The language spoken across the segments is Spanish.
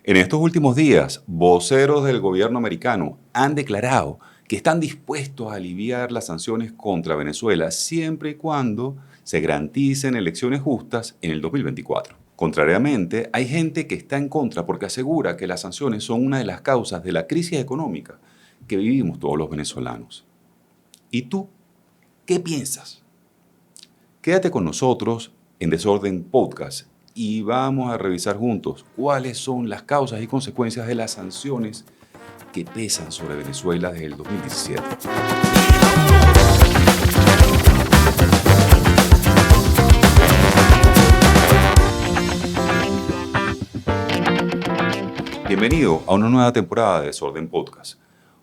En estos últimos días, voceros del gobierno americano han declarado que están dispuestos a aliviar las sanciones contra Venezuela siempre y cuando se garanticen elecciones justas en el 2024. Contrariamente, hay gente que está en contra porque asegura que las sanciones son una de las causas de la crisis económica que vivimos todos los venezolanos. ¿Y tú qué piensas? Quédate con nosotros en Desorden Podcast y vamos a revisar juntos cuáles son las causas y consecuencias de las sanciones que pesan sobre Venezuela desde el 2017. Bienvenido a una nueva temporada de Desorden Podcast.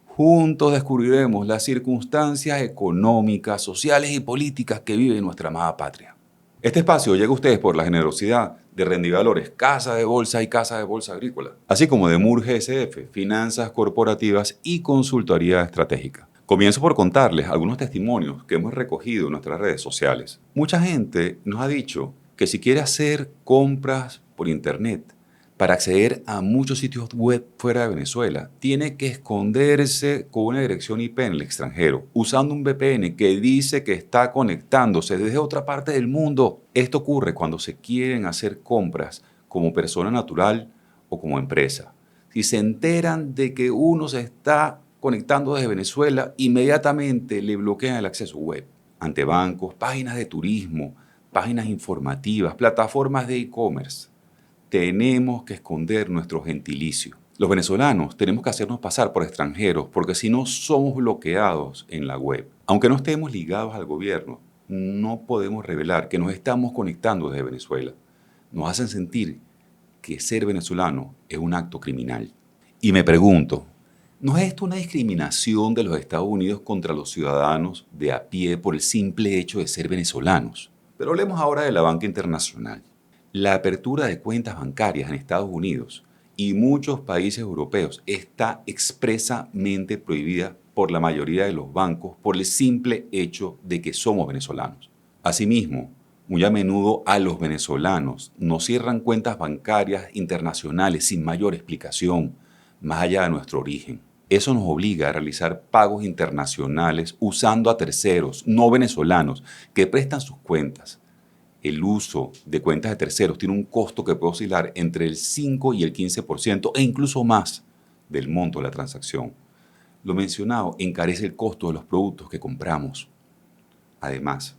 Juntos descubriremos las circunstancias económicas, sociales y políticas que vive nuestra amada patria. Este espacio llega a ustedes por la generosidad de Rendivalores, Casa de Bolsa y Casa de Bolsa Agrícola, así como de MUR GSF, Finanzas Corporativas y Consultoría Estratégica. Comienzo por contarles algunos testimonios que hemos recogido en nuestras redes sociales. Mucha gente nos ha dicho que si quiere hacer compras por internet, para acceder a muchos sitios web fuera de Venezuela, tiene que esconderse con una dirección IP en el extranjero, usando un VPN que dice que está conectándose desde otra parte del mundo. Esto ocurre cuando se quieren hacer compras como persona natural o como empresa. Si se enteran de que uno se está conectando desde Venezuela, inmediatamente le bloquean el acceso web. Ante bancos, páginas de turismo, páginas informativas, plataformas de e-commerce. Tenemos que esconder nuestro gentilicio. Los venezolanos tenemos que hacernos pasar por extranjeros porque si no somos bloqueados en la web. Aunque no estemos ligados al gobierno, no podemos revelar que nos estamos conectando desde Venezuela. Nos hacen sentir que ser venezolano es un acto criminal. Y me pregunto, ¿no es esto una discriminación de los Estados Unidos contra los ciudadanos de a pie por el simple hecho de ser venezolanos? Pero hablemos ahora de la banca internacional. La apertura de cuentas bancarias en Estados Unidos y muchos países europeos está expresamente prohibida por la mayoría de los bancos por el simple hecho de que somos venezolanos. Asimismo, muy a menudo a los venezolanos nos cierran cuentas bancarias internacionales sin mayor explicación, más allá de nuestro origen. Eso nos obliga a realizar pagos internacionales usando a terceros no venezolanos que prestan sus cuentas. El uso de cuentas de terceros tiene un costo que puede oscilar entre el 5 y el 15% e incluso más del monto de la transacción. Lo mencionado encarece el costo de los productos que compramos. Además,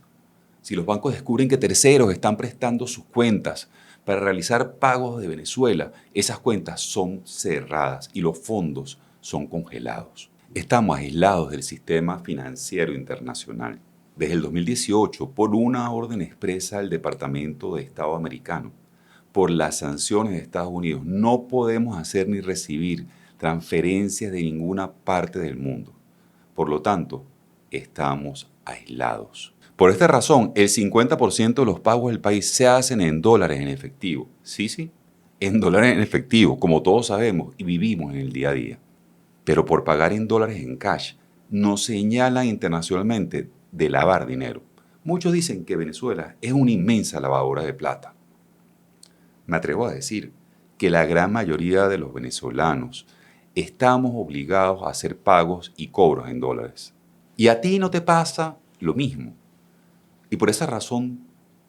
si los bancos descubren que terceros están prestando sus cuentas para realizar pagos de Venezuela, esas cuentas son cerradas y los fondos son congelados. Estamos aislados del sistema financiero internacional. Desde el 2018, por una orden expresa del Departamento de Estado americano, por las sanciones de Estados Unidos, no podemos hacer ni recibir transferencias de ninguna parte del mundo. Por lo tanto, estamos aislados. Por esta razón, el 50% de los pagos del país se hacen en dólares en efectivo. Sí, en dólares en efectivo, como todos sabemos y vivimos en el día a día. Pero por pagar en dólares en cash, nos señalan internacionalmente de lavar dinero. Muchos dicen que Venezuela es una inmensa lavadora de plata. Me atrevo a decir que la gran mayoría de los venezolanos estamos obligados a hacer pagos y cobros en dólares. Y a ti no te pasa lo mismo. Y por esa razón,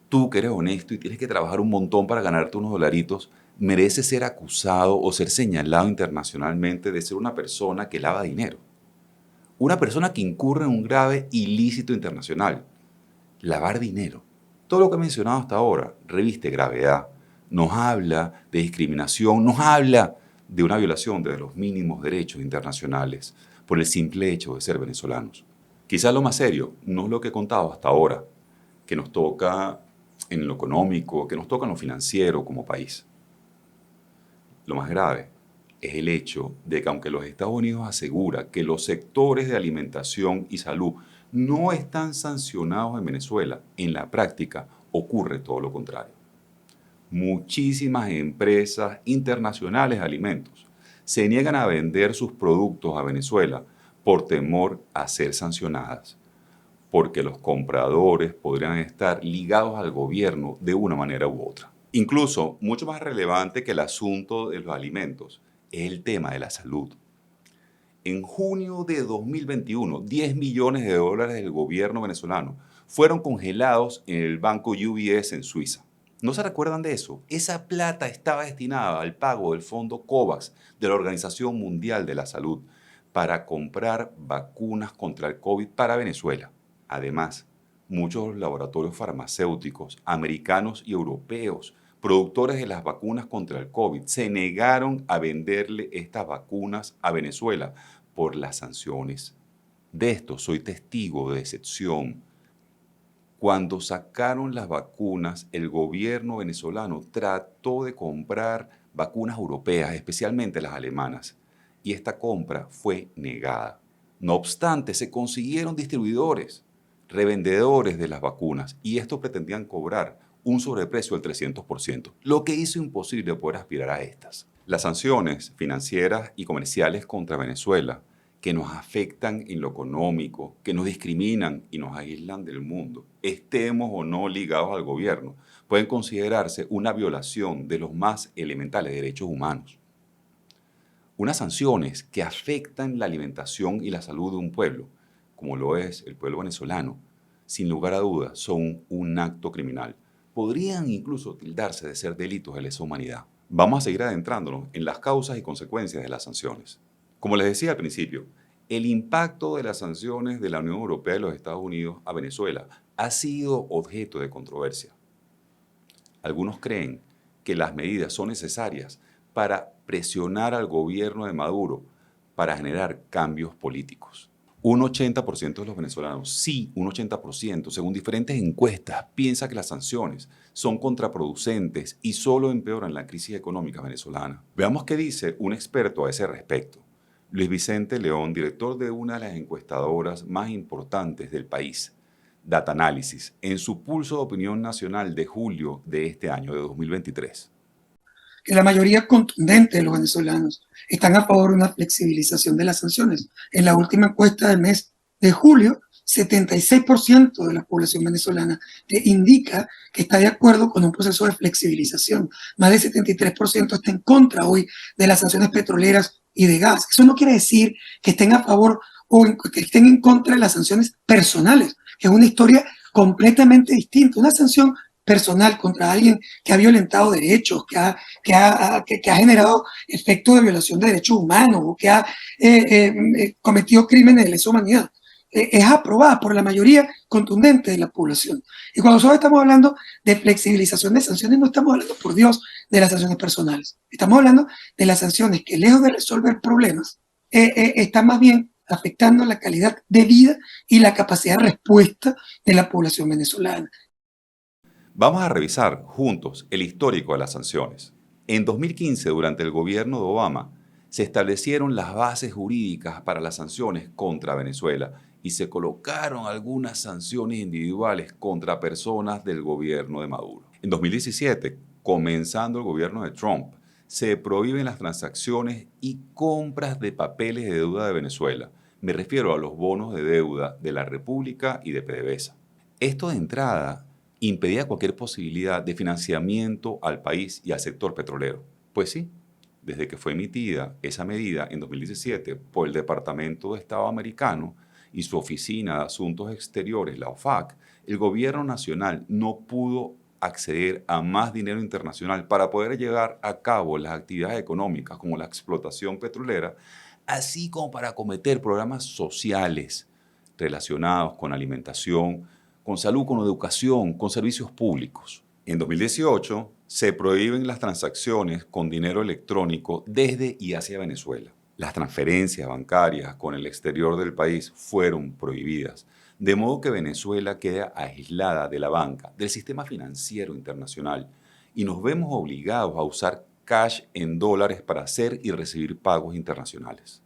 tú que eres honesto y tienes que trabajar un montón para ganarte unos dolaritos, mereces ser acusado o ser señalado internacionalmente de ser una persona que lava dinero. Una persona que incurre en un grave ilícito internacional, lavar dinero. Todo lo que he mencionado hasta ahora reviste gravedad, nos habla de discriminación, nos habla de una violación de los mínimos derechos internacionales por el simple hecho de ser venezolanos. Quizás lo más serio no es lo que he contado hasta ahora, que nos toca en lo económico, que nos toca en lo financiero como país. Lo más grave es el hecho de que aunque los Estados Unidos asegura que los sectores de alimentación y salud no están sancionados en Venezuela, en la práctica ocurre todo lo contrario. Muchísimas empresas internacionales de alimentos se niegan a vender sus productos a Venezuela por temor a ser sancionadas, porque los compradores podrían estar ligados al gobierno de una manera u otra. Incluso, mucho más relevante que el asunto de los alimentos es el tema de la salud. En junio de 2021, 10 millones de dólares del gobierno venezolano fueron congelados en el banco UBS en Suiza. ¿No se recuerdan de eso? Esa plata estaba destinada al pago del fondo COVAX de la Organización Mundial de la Salud para comprar vacunas contra el COVID para Venezuela. Además, muchos laboratorios farmacéuticos americanos y europeos, productores de las vacunas contra el COVID, se negaron a venderle estas vacunas a Venezuela por las sanciones. De esto soy testigo de excepción. Cuando sacaron las vacunas, el gobierno venezolano trató de comprar vacunas europeas, especialmente las alemanas, y esta compra fue negada. No obstante, se consiguieron distribuidores, revendedores de las vacunas, y estos pretendían cobrar un sobreprecio del 300%, lo que hizo imposible poder aspirar a estas. Las sanciones financieras y comerciales contra Venezuela, que nos afectan en lo económico, que nos discriminan y nos aíslan del mundo, estemos o no ligados al gobierno, pueden considerarse una violación de los más elementales derechos humanos. Unas sanciones que afectan la alimentación y la salud de un pueblo, como lo es el pueblo venezolano, sin lugar a dudas son un acto criminal. Podrían incluso tildarse de ser delitos de lesa humanidad. Vamos a seguir adentrándonos en las causas y consecuencias de las sanciones. Como les decía al principio, el impacto de las sanciones de la Unión Europea y los Estados Unidos a Venezuela ha sido objeto de controversia. Algunos creen que las medidas son necesarias para presionar al gobierno de Maduro para generar cambios políticos. Un 80% de los venezolanos, sí, un 80%, según diferentes encuestas, piensa que las sanciones son contraproducentes y solo empeoran la crisis económica venezolana. Veamos qué dice un experto a ese respecto. Luis Vicente León, director de una de las encuestadoras más importantes del país, Data Analysis, en su pulso de opinión nacional de julio de este año, de 2023. Que la mayoría contundente de los venezolanos están a favor de una flexibilización de las sanciones. En la última encuesta del mes de julio, 76% de la población venezolana indica que está de acuerdo con un proceso de flexibilización. Más del 73% está en contra hoy de las sanciones petroleras y de gas. Eso no quiere decir que estén a favor o que estén en contra de las sanciones personales, que es una historia completamente distinta. Una sanción personal contra alguien que ha violentado derechos, que ha generado efectos de violación de derechos humanos o que ha cometido crímenes de lesa humanidad, es aprobada por la mayoría contundente de la población. Y cuando nosotros estamos hablando de flexibilización de sanciones, no estamos hablando, por Dios, de las sanciones personales. Estamos hablando de las sanciones que, lejos de resolver problemas, están más bien afectando la calidad de vida y la capacidad de respuesta de la población venezolana. Vamos a revisar juntos el histórico de las sanciones. En 2015, durante el gobierno de Obama, se establecieron las bases jurídicas para las sanciones contra Venezuela y se colocaron algunas sanciones individuales contra personas del gobierno de Maduro. En 2017, comenzando el gobierno de Trump, se prohíben las transacciones y compras de papeles de deuda de Venezuela. Me refiero a los bonos de deuda de la República y de PDVSA. Esto de entrada impedía cualquier posibilidad de financiamiento al país y al sector petrolero. Pues sí, desde que fue emitida esa medida en 2017 por el Departamento de Estado americano y su Oficina de Asuntos Exteriores, la OFAC, el gobierno nacional no pudo acceder a más dinero internacional para poder llevar a cabo las actividades económicas como la explotación petrolera, así como para acometer programas sociales relacionados con alimentación, con salud, con educación, con servicios públicos. En 2018 se prohíben las transacciones con dinero electrónico desde y hacia Venezuela. Las transferencias bancarias con el exterior del país fueron prohibidas, de modo que Venezuela queda aislada de la banca, del sistema financiero internacional, y nos vemos obligados a usar cash en dólares para hacer y recibir pagos internacionales.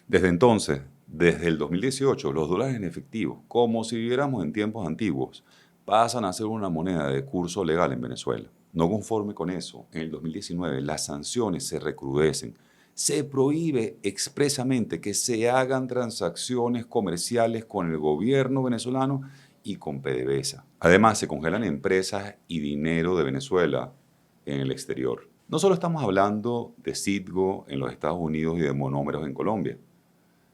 Desde entonces, desde el 2018, los dólares en efectivo, como si viviéramos en tiempos antiguos, pasan a ser una moneda de curso legal en Venezuela. No conforme con eso, en el 2019 las sanciones se recrudecen. Se prohíbe expresamente que se hagan transacciones comerciales con el gobierno venezolano y con PDVSA. Además, se congelan empresas y dinero de Venezuela en el exterior. No solo estamos hablando de Citgo en los Estados Unidos y de monómeros en Colombia.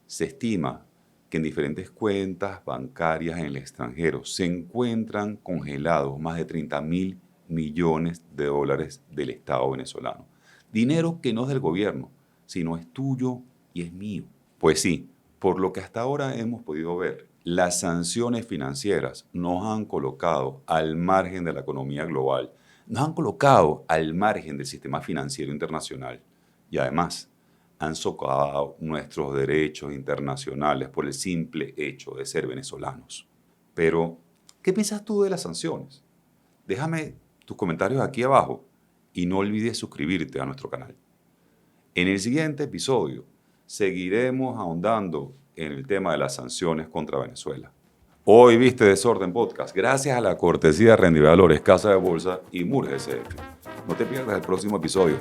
Se estima que en diferentes cuentas bancarias en el extranjero se encuentran congelados más de 30.000 millones de dólares del Estado venezolano. Dinero que no es del gobierno, sino es tuyo y es mío. Pues sí, por lo que hasta ahora hemos podido ver, las sanciones financieras nos han colocado al margen de la economía global, nos han colocado al margen del sistema financiero internacional y además han socavado nuestros derechos internacionales por el simple hecho de ser venezolanos. Pero, ¿qué piensas tú de las sanciones? Déjame tus comentarios aquí abajo y no olvides suscribirte a nuestro canal. En el siguiente episodio seguiremos ahondando en el tema de las sanciones contra Venezuela. Hoy viste Desorden Podcast, gracias a la cortesía de Rendivalores, Casa de Bolsa y Murge CF. No te pierdas el próximo episodio.